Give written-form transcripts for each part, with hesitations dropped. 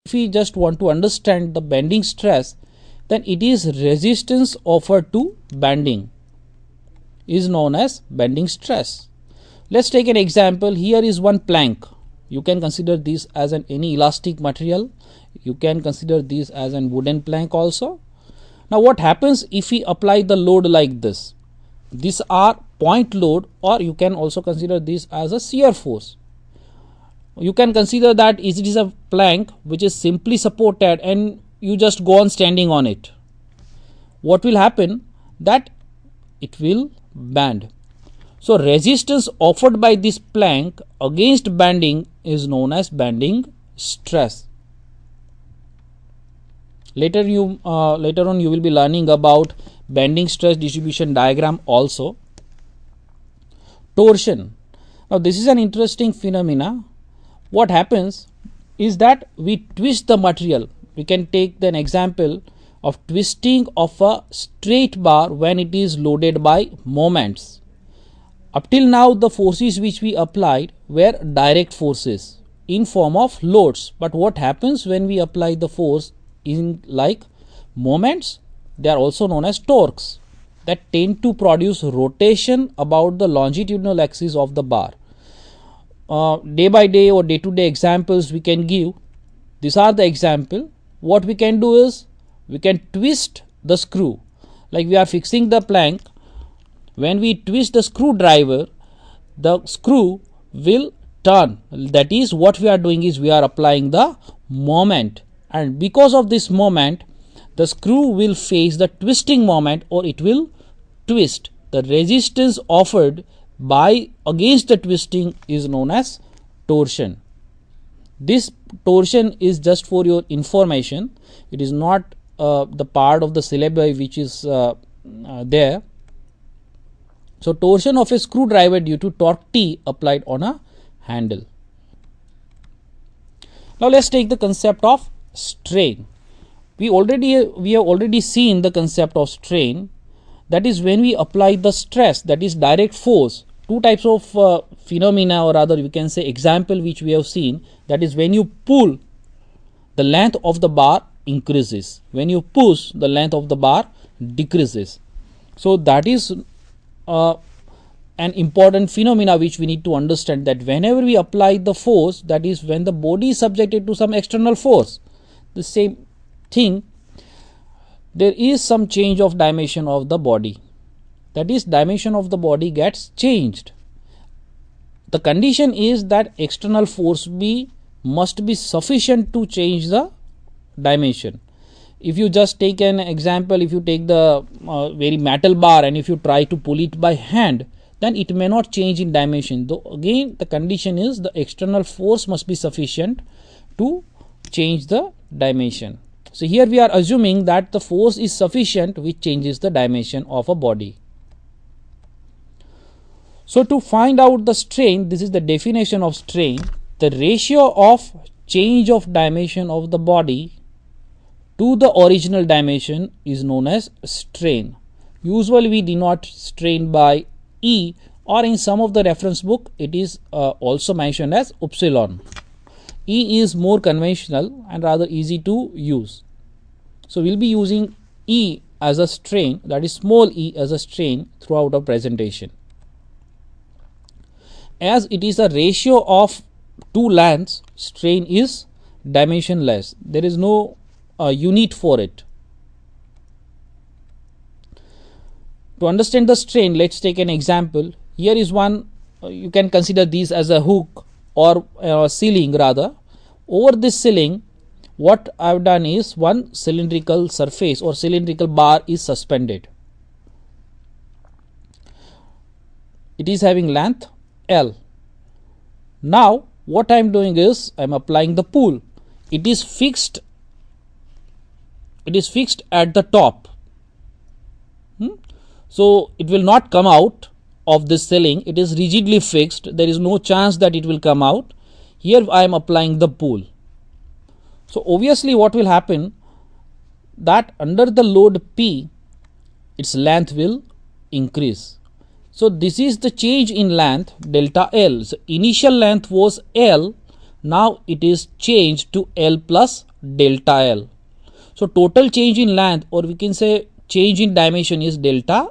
if we just want to understand the bending stress, then it is resistance offered to bending is known as bending stress. Let's take an example. Here is one plank. You can consider this as any elastic material. You can consider this as a wooden plank also. Now what happens if we apply the load like this? These are point load, or you can also consider this as a shear force. You can consider that it is a plank which is simply supported and you just go on standing on it. What will happen? That it will bend. So resistance offered by this plank against bending is known as bending stress. Later on you will be learning about bending stress distribution diagram also. Torsion. Now this is an interesting phenomena. What happens is that we twist the material. We can take an example of twisting of a straight bar when it is loaded by moments. Up till now the forces which we applied were direct forces in form of loads. But what happens when we apply the force in like moments? They are also known as torques that tend to produce rotation about the longitudinal axis of the bar. Day by day or day to day examples we can give. These are the example. What we can do is we can twist the screw. Like we are fixing the plank. When we twist the screwdriver, the screw will turn. That is, what we are doing is we are applying the moment, and because of this moment the screw will face the twisting moment, or it will twist. The resistance offered by against the twisting is known as torsion. This torsion is just for your information. It is not the part of the syllabi which is there. So torsion of a screwdriver due to torque T applied on a handle. Now let's take the concept of strain. We have already seen the concept of strain. That is when we apply the stress, that is direct force. Two types of phenomena, or rather we can say example which we have seen. That is when you pull, the length of the bar increases. When you push, the length of the bar decreases. So that is an important phenomena which we need to understand, that whenever we apply the force, that is when the body is subjected to some external force, the same thing, there is some change of dimension of the body. That is, dimension of the body gets changed. The condition is that external force must be sufficient to change the dimension. If you just take an example, if you take the very metal bar and if you try to pull it by hand, then it may not change in dimension. Though again the condition is the external force must be sufficient to change the dimension. So here we are assuming that the force is sufficient which changes the dimension of a body. So to find out the strain, this is the definition of strain. The ratio of change of dimension of the body to the original dimension is known as strain. Usually we denote strain by E, or in some of the reference book it is also mentioned as epsilon. E is more conventional and rather easy to use. So we will be using E as a strain, that is small e as a strain throughout our presentation. As it is a ratio of two lengths, strain is dimensionless. There is no unit for it. To understand the strain, let's take an example. Here is one, you can consider this as a hook or ceiling rather. Over this ceiling, what I have done is one cylindrical surface or cylindrical bar is suspended. It is having length L. Now what I am doing is I am applying the pull. It is fixed at the top. So it will not come out of this ceiling. It is rigidly fixed. There is no chance that it will come out. Here I am applying the pull. So obviously what will happen, that under the load P, its length will increase. So this is the change in length delta L. So initial length was L, now it is changed to L plus delta L. So total change in length, or we can say change in dimension, is delta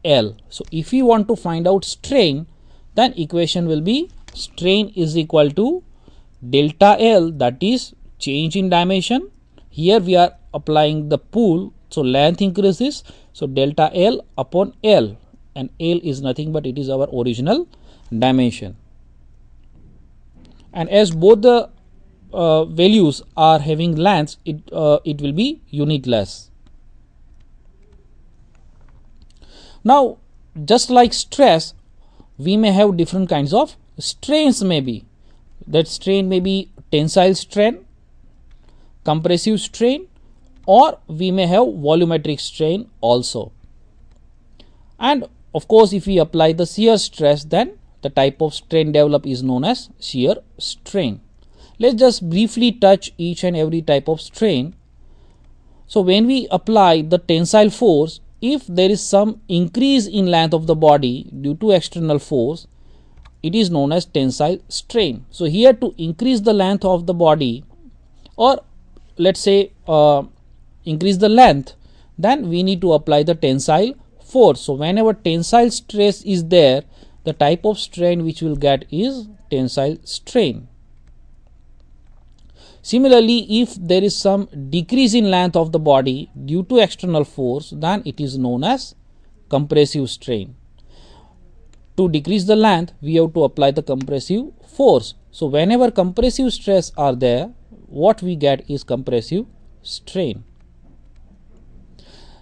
L. So if we want to find out strain, then equation will be strain is equal to delta L, that is change in dimension. Here we are applying the pull, so length increases, so delta L upon L, and L is nothing but it is our original dimension. And as both the values are having lengths, it will be unitless. Now, just like stress, we may have different kinds of strains. Maybe that strain may be tensile strain, compressive strain, or we may have volumetric strain also. And of course, if we apply the shear stress, then the type of strain developed is known as shear strain. Let's just briefly touch each and every type of strain. So when we apply the tensile force, if there is some increase in length of the body due to external force, it is known as tensile strain. So here, to increase the length of the body, or let's say increase the length, then we need to apply the tensile force. So whenever tensile stress is there, the type of strain which we will get is tensile strain. Similarly, if there is some decrease in length of the body due to external force, then it is known as compressive strain. To decrease the length, we have to apply the compressive force. So whenever compressive stress are there, what we get is compressive strain.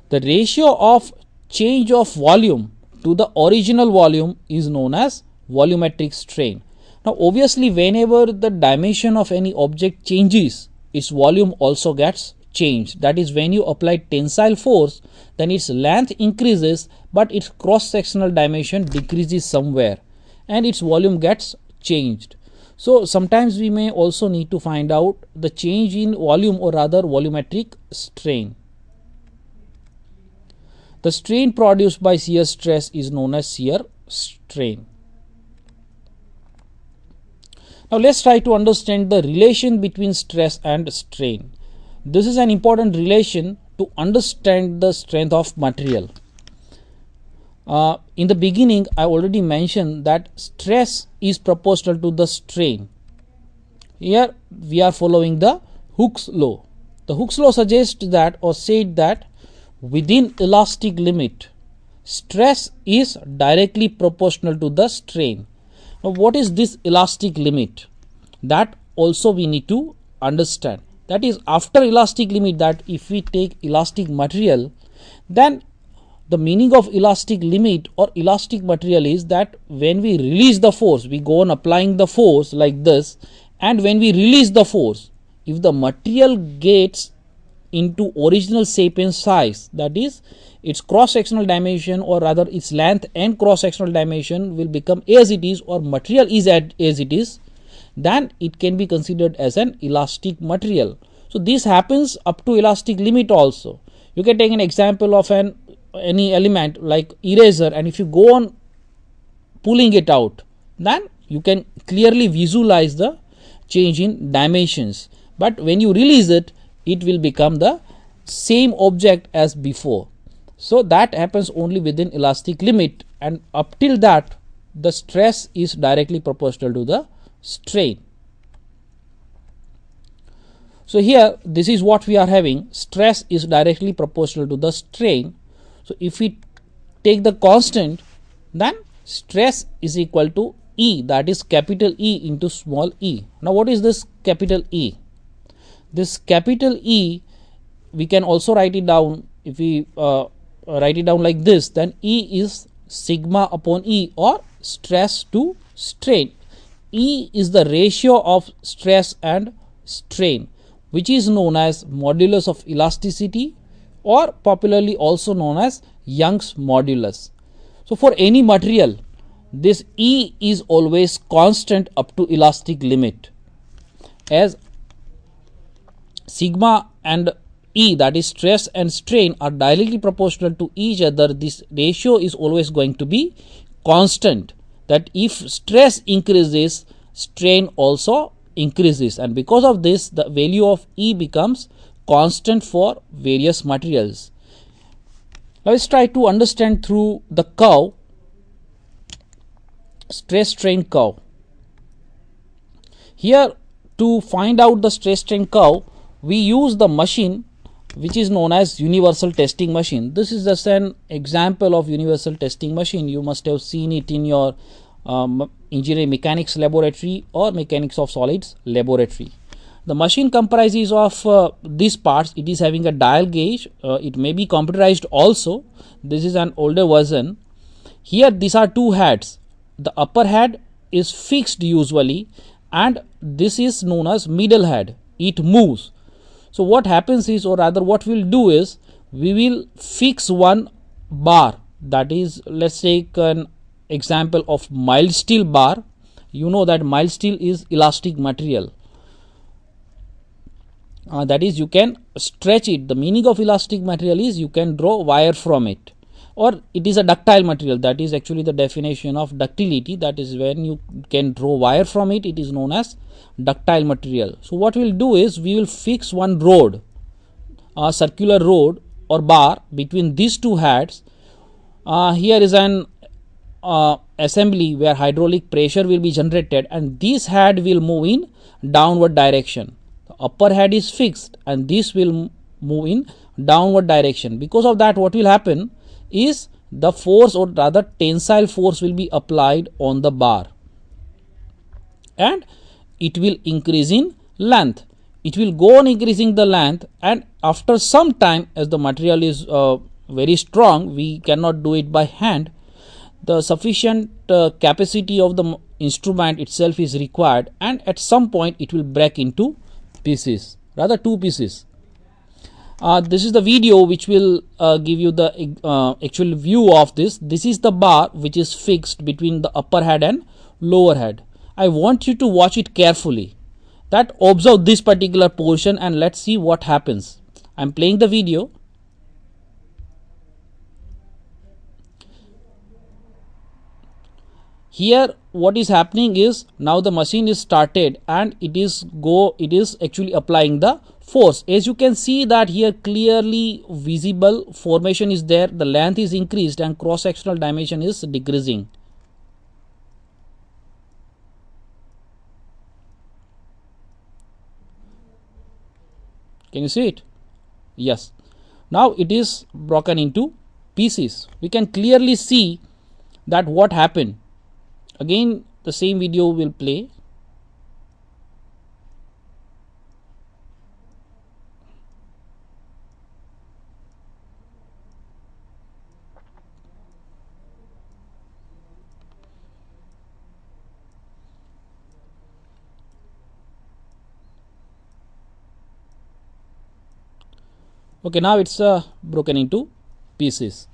The ratio of change of volume to the original volume is known as volumetric strain. Now obviously, whenever the dimension of any object changes, its volume also gets changed. That is, when you apply tensile force, then its length increases, but its cross-sectional dimension decreases somewhere and its volume gets changed. So sometimes we may also need to find out the change in volume, or rather volumetric strain. The strain produced by shear stress is known as shear strain. Now let's try to understand the relation between stress and strain. This is an important relation to understand the strength of material. In the beginning, I already mentioned that stress is proportional to the strain. Here we are following the Hooke's law. The Hooke's law suggests that, or said that, within elastic limit, stress is directly proportional to the strain. Now what is this elastic limit? That also we need to understand. That is, after elastic limit, that if we take elastic material, then the meaning of elastic limit or elastic material is that when we release the force, we go on applying the force like this, and when we release the force, if the material gets into original shape and size, that is, its cross-sectional dimension, or rather its length and cross-sectional dimension will become as it is, or material is as it is, then it can be considered as an elastic material. So this happens up to elastic limit also. You can take an example of any element like eraser, and if you go on pulling it out, then you can clearly visualize the change in dimensions. But when you release it, it will become the same object as before. So that happens only within elastic limit, and up till that, the stress is directly proportional to the strain. So here, this is what we are having. Stress is directly proportional to the strain. So if we take the constant, then stress is equal to E, that is capital E into small e. Now what is this capital E? This capital E, we can also write it down. If we write it down like this, then E is sigma upon E, or stress to strain. E is the ratio of stress and strain, which is known as modulus of elasticity, or popularly also known as Young's modulus. So for any material, this E is always constant up to elastic limit. As sigma and E, that is stress and strain, are directly proportional to each other, this ratio is always going to be constant. That if stress increases, strain also increases, and because of this the value of E becomes constant for various materials. Now let's try to understand through the curve, stress strain curve. Here, to find out the stress strain curve, we use the machine which is known as universal testing machine. This is just an example of universal testing machine. You must have seen it in your engineering mechanics laboratory or mechanics of solids laboratory. The machine comprises of these parts. It is having a dial gauge. It may be computerized also. This is an older version. Here these are two heads. The upper head is fixed usually, and this is known as middle head. It moves. So what happens is, or rather what we'll do is, we will fix one bar. That is, let's take an example of mild steel bar. You know that mild steel is elastic material. That is, you can stretch it. The meaning of elastic material is you can draw wire from it, or it is a ductile material. That is actually the definition of ductility. That is when you can draw wire from it. It is known as ductile material. So what we will do is, we will fix one rod, a circular rod or bar between these two heads. Here is an assembly where hydraulic pressure will be generated, and this head will move in downward direction. The upper head is fixed and this will move in downward direction. Because of that, what will happen is, the force, or rather tensile force, will be applied on the bar, and it will increase in length. It will go on increasing the length, and after some time, as the material is very strong, we cannot do it by hand. The sufficient capacity of the instrument itself is required, and at some point it will break into pieces, rather two pieces. This is the video which will give you the actual view of this. This is the bar which is fixed between the upper head and lower head. I want you to watch it carefully. That observe this particular portion and let's see what happens. I am playing the video. Here what is happening is, now the machine is started and it is actually applying the force. As you can see that here clearly visible formation is there, the length is increased and cross sectional dimension is decreasing. Can you see it? Yes. Now it is broken into pieces. We can clearly see that what happened. Again the same video will play. Okay, now it's broken into pieces.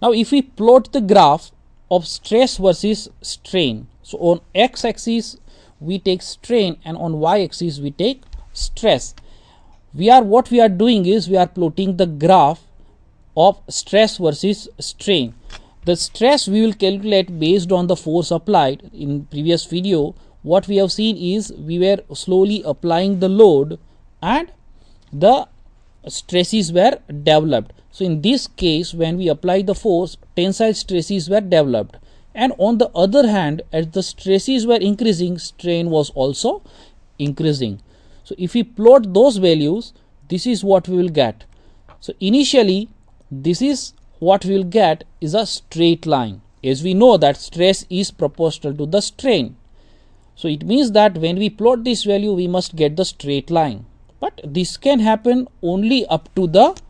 Now if we plot the graph of stress versus strain, so on x-axis we take strain and on y-axis we take stress. What we are doing is, we are plotting the graph of stress versus strain. The stress we will calculate based on the force applied. In previous video, what we have seen is, we were slowly applying the load and the stresses were developed. So in this case, when we apply the force, tensile stresses were developed, and on the other hand, as the stresses were increasing, strain was also increasing. So if we plot those values, this is what we will get. So initially this is what we will get is a straight line, as we know that stress is proportional to the strain. So it means that when we plot this value, we must get the straight line. But this can happen only up to the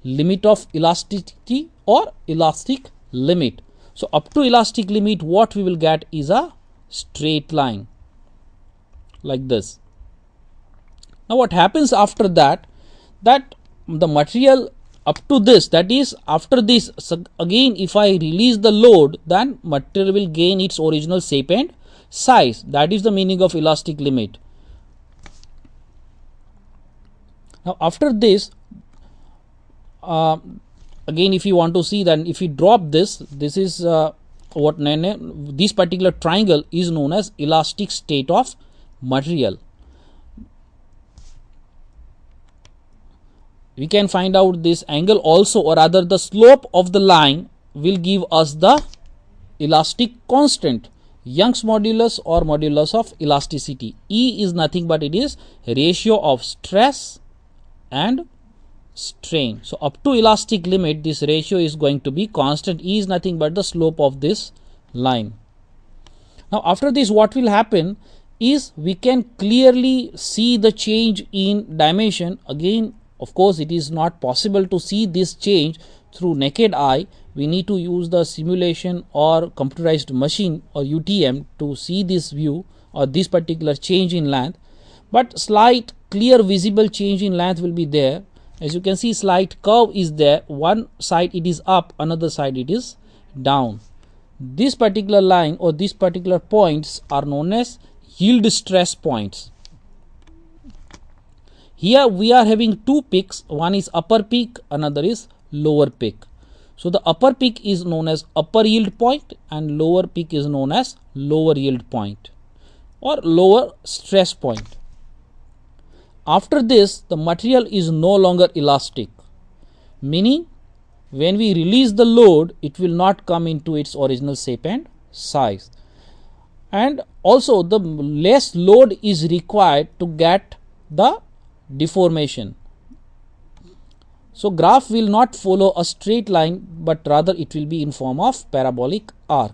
limit of elasticity or elastic limit. So up to elastic limit, what we will get is a straight line like this. Now what happens after that, that the material up to this, that is after this, so again if I release the load, then material will gain its original shape and size. That is the meaning of elastic limit. Now after this, again if you want to see, then if you drop this, this is this particular triangle is known as elastic state of material. We can find out this angle also, or rather the slope of the line will give us the elastic constant, Young's modulus or modulus of elasticity. E is nothing but it is ratio of stress and strain. So up to elastic limit this ratio is going to be constant. E is nothing but the slope of this line. Now after this what will happen is we can clearly see the change in dimension. Again, of course, it is not possible to see this change through naked eye. We need to use the simulation or computerized machine or UTM to see this view or this particular change in length. But slight clear visible change in length will be there. As you can see, slight curve is there. One side it is up, another side it is down. This particular line or these particular points are known as yield stress points. Here we are having two peaks, one is upper peak, another is lower peak. So the upper peak is known as upper yield point and lower peak is known as lower yield point or lower stress point. After this the material is no longer elastic, meaning when we release the load it will not come into its original shape and size, and also the less load is required to get the deformation. So graph will not follow a straight line but rather it will be in form of parabolic arc.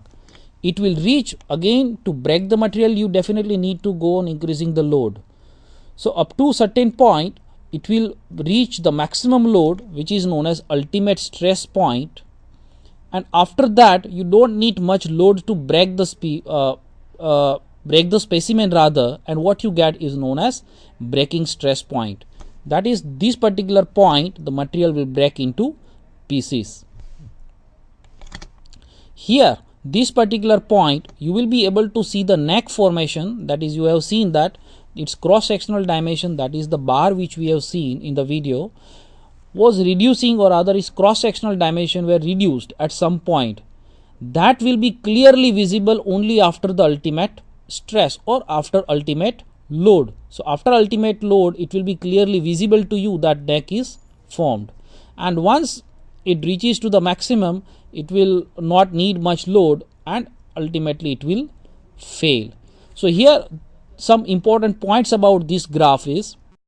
It will reach, again to break the material you definitely need to go on increasing the load. So up to certain point it will reach the maximum load which is known as ultimate stress point, and after that you don't need much load to break the specimen rather, and what you get is known as breaking stress point. That is, this particular point the material will break into pieces. Here this particular point you will be able to see the neck formation, that is you have seen that its cross sectional dimension, that is the bar which we have seen in the video, was reducing, or rather its cross sectional dimension were reduced at some point. That will be clearly visible only after the ultimate stress or after ultimate load. So after ultimate load it will be clearly visible to you that neck is formed, and once it reaches to the maximum it will not need much load and ultimately it will fail. So here some important points about this graph is,